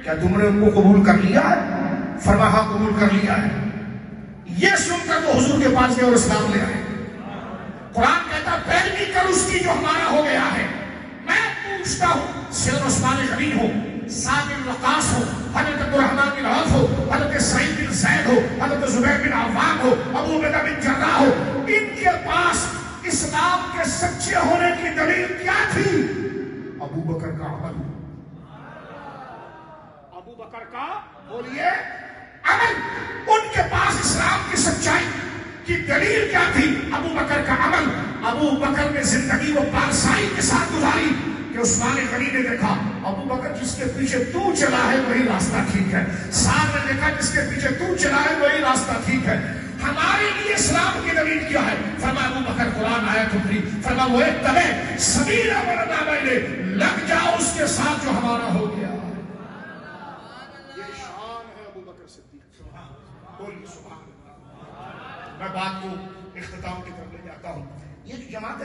کیا تم نے ان کو قبول کر لیا ہے؟ فرمایا ہاں قبول کر لیا ہے۔ یہ سن کر وہ حضور کے پاس گئے اور اسلام لے آئے۔ قرآن کہتا پیروی کر اس کی جو ہمارا ہو گیا ہے۔ میں پوچھتا ہوں سید عثمان غنی ہو، سعد بن وقاص ہو، حضرت عبدالرحمن بن عوف ہو، حضرت سعید بن زید ہو، حضرت زبیر بن عوام ہو، ابو عبیدہ بن جراح ہو، ان کے پاس اسلام کے سچے ہونے کی دلیل کیا تھی؟ ابو بکر کا عمل۔ ابو بکر کا بولیے عمل۔ ان کے پاس اسلام کی سچائی کی دلیل کیا تھی؟ ابو بکر کا عمل۔ ابو بکر نے زندگی کو پارسائی کے ساتھ گزاری کہ عثمان غنی نے دیکھا ابو بکر جس کے پیچھے تو چلا ہے وہی راستہ ٹھیک ہے، سعد نے دیکھا جس کے پیچھے تو چلا ہے وہی راستہ ٹھیک ہے۔ ہمارے لیے اسلام کی دلیل کیا ہے؟ فرمایا ابو بکر قرآن آیا تمہاری، فرمایا وہ اتبع سبیل من اناب الیہ، لگ جاؤ اس کے ساتھ جو ہمارا ہو گیا۔ یہ شان ہے ابو بکر صدیق۔ بولیے سبحان اللہ۔ میں بات کو اختتام کی طرف لے جاتا ہوں۔ یہ جو جماعت